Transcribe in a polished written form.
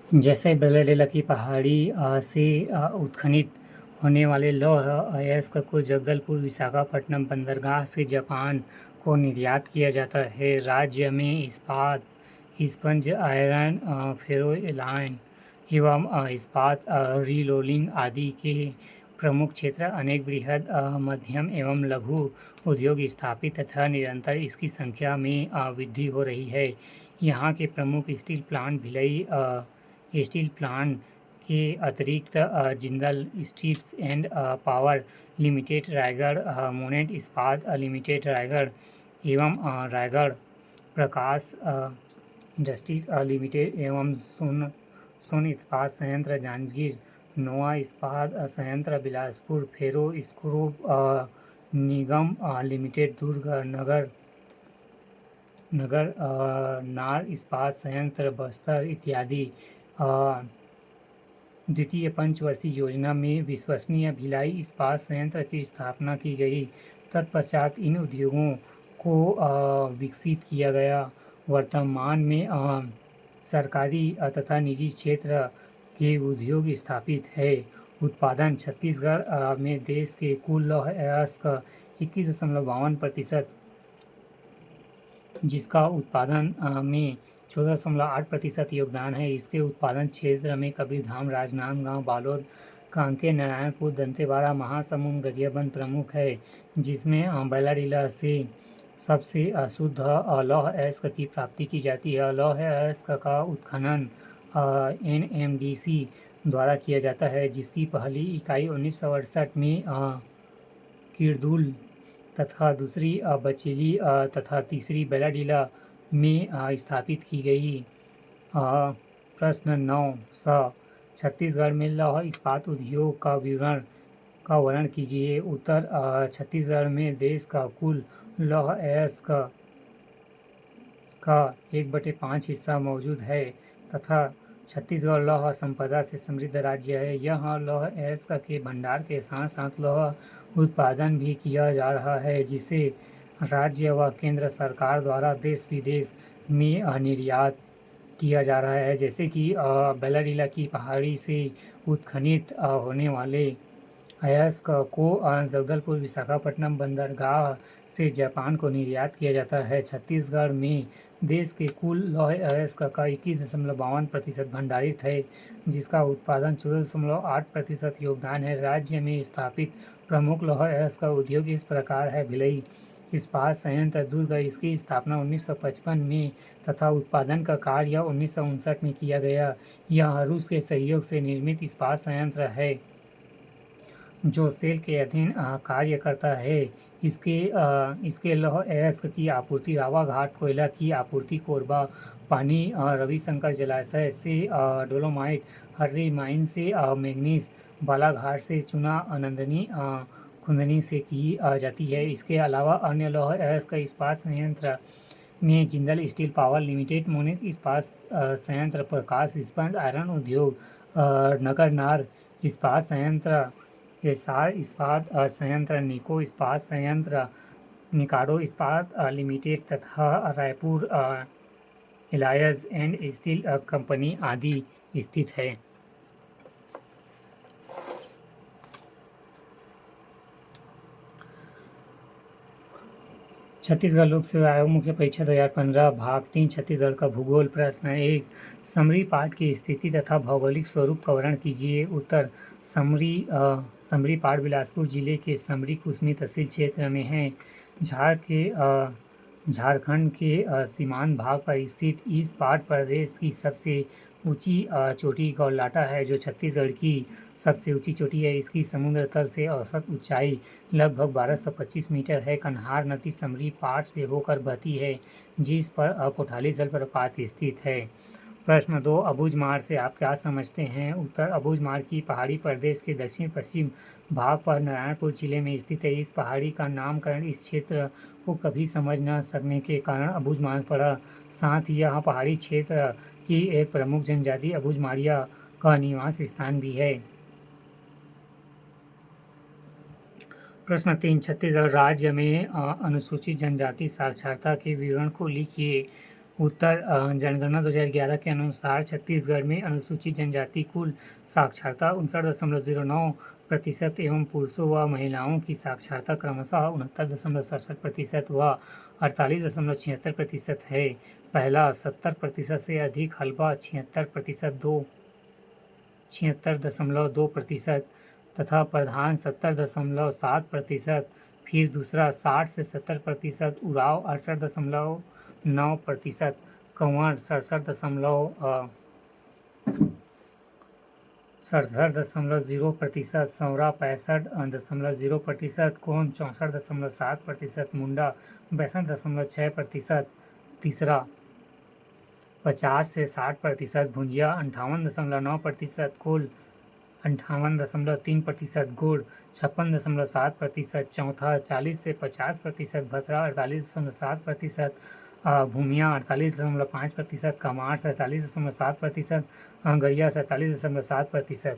जैसे बेलेडेला की पहाड़ी से उत्खनित होने वाले लौह अयस्क को जगदलपुर विशाखापट्टनम बंदरगाह से जापान को निर्यात किया जाता है। राज्य में इस्पात, स्पंज आयरन, फेरोलाइन एवं इस्पात रीलोलिंग आदि के प्रमुख क्षेत्र अनेक बृहद, मध्यम एवं लघु उद्योग स्थापित तथा निरंतर इसकी संख्या में वृद्धि हो रही है। यहाँ के प्रमुख steel plant Bhilai steel plant के अतिरिक्त Jindal steels and power limited Raigarh, Monnet Ispat limited Raigarh एवं रायगढ़ प्रकाश इंडस्ट्रीज लिमिटेड एवं सोन इस्पात संयंत्र जांजगीर, नोआ इस्पात संयंत्र बिलासपुर, फेरो स्क्रूप निगम लिमिटेड दुर्ग, नगर नार इस्पात संयंत्र बस्तर इत्यादि। द्वितीय पंचवर्षीय योजना में विश्वसनीय भिलाई इस्पात संयंत्र की स्थापना की गई। तत्पश्चात इन उद्योगों को विकसित किया गया। वर्तमान में सरकारी तथा निजी क्षेत्र के उद्योग स्थापित है। उत्पादन छत्तीसगढ़ में देश के कुल लौह अयस्क 21.52%, जिसका उत्पादन में 14.8% योगदान है। इसके उत्पादन क्षेत्र में कबीरधाम, राजनांदगांव, बालोद, कांकेर, नारायणपुर, दंतेवाड़ा, महासमुंद, गरियाबंद प्रमुख है, जिसमें बैलाडीला से सबसे शुद्ध लौह अयस्क की प्राप्ति की जाती है। लौह अयस्क का उत्खनन NMDC द्वारा किया जाता है, जिसकी पहली इकाई 1968 में किरदुल तथा दूसरी बचेली तथा तीसरी बैलाडीला में स्थापित की गई। प्रश्न 9 छत्तीसगढ़ में लौह इस्पात उद्योग का वर्णन कीजिए। उत्तर छत्तीसगढ़ में देश का कुल लौह अयस्क का 1/5 हिस्सा मौजूद है तथा छत्तीसगढ़ लौह संपदा से समृद्ध राज्य है। यह लौह अयस्क के भंडार के साथ साथ लौह उत्पादन भी किया जा रहा है, जिसे राज्य व केंद्र सरकार द्वारा देश विदेश में निर्यात किया जा रहा है। जैसे कि बैलाडीला की पहाड़ी से उत्खनित होने वाले अयस्क को जगदलपुर विशाखापट्टनम बंदरगाह से जापान को निर्यात किया जाता है। छत्तीसगढ़ में देश के कुल लौह अयस्क का 21.52% भंडारित है, जिसका उत्पादन 14.8% योगदान है। राज्य में स्थापित प्रमुख लौह अयस्क उद्योग इस प्रकार है। भिलाई इस्पात संयंत्र दुर्ग, इसकी स्थापना 1955 में तथा उत्पादन का कार्य 1959 में किया गया। यह रूस के सहयोग से निर्मित इस्पात संयंत्र है, जो सेल के अधीन कार्य करता है। इसके लौह अयस्क की आपूर्ति रावा घाट, कोयला की आपूर्ति कोरबा पानी, रविशंकर जलाशय से डोलोमाइट, हर्री माइन से मैग्नीज, बालाघाट से चूना, नंदनी खुंदनी से की जाती है। इसके अलावा अन्य लौह अयस्क इस्पात संयंत्र में जिंदल स्टील पावर लिमिटेड, मोनिक इस्पात संयंत्र, प्रकाश स्पंज आयरन उद्योग, नगर नार इस्पात संयंत्र, एसार इस्पात संयंत्र, निको इस्पात संयंत्र, निकाडो इस्पात लिमिटेड तथा Raipur alliance and steel company आदि स्थित है। छत्तीसगढ़ लोक सेवा आयोग मुख्य परीक्षा 2015 भाग 3 छत्तीसगढ़ का भूगोल। प्रश्न 1 समरी पाठ की स्थिति तथा भौगोलिक स्वरूप का वर्णन कीजिए। उत्तर समरी पाठ बिलासपुर जिले के समरी कुसमी तहसील क्षेत्र में है। झारखंड के सीमांत भाग पर स्थित इस पाठ प्रदेश की सबसे ऊंची चोटी गौरलाटा है, जो छत्तीसगढ़ की सबसे ऊंची चोटी है। इसकी समुद्र तल से औसत ऊंचाई लगभग 1225 मीटर है। कन्हार नदी समरी पाठ से होकर बहती है, जिस पर कोठाली जलप्रपात स्थित है। प्रश्न 2 अबूझमाड़ से आप क्या समझते हैं। उत्तर अबूझमाड़ की पहाड़ी प्रदेश के दक्षिण पश्चिम भाग पर नारायणपुर जिले में स्थित है। इस पहाड़ी का नामकरण इस क्षेत्र को कभी समझ न सकने के कारण अबूझमाड़ पड़ा। साथ ही यह पहाड़ी क्षेत्र की एक प्रमुख जनजाति अबूझमाड़िया का निवास स्थान भी है। प्रश्न 3 छत्तीसगढ़ राज्य में अनुसूचित जनजाति साक्षरता के विवरण को लिखिए। उत्तर जनगणना 2011 के अनुसार छत्तीसगढ़ में अनुसूचित जनजाति कुल साक्षरता 59.09% एवं पुरुषों व महिलाओं की साक्षरता क्रमशः 69.67% व 48.76% है। पहला 70% से अधिक, हल्बा 76.2% तथा प्रधान 70.7%, फिर दूसरा 60 से 70%, उराव 68.9%, कंवर 67.0%, सौरा 65.0%, कोन 64.7%, मुंडा 62.6%, तीसरा 50 से 60%, भुंजिया 58.9%, कोल 58.3%, गोड़ 56.7%, चौथा 40 से 50%, भद्रा 48.7%, भूमिया 48.5%, कमार 47.7%, गड़िया 47.7%।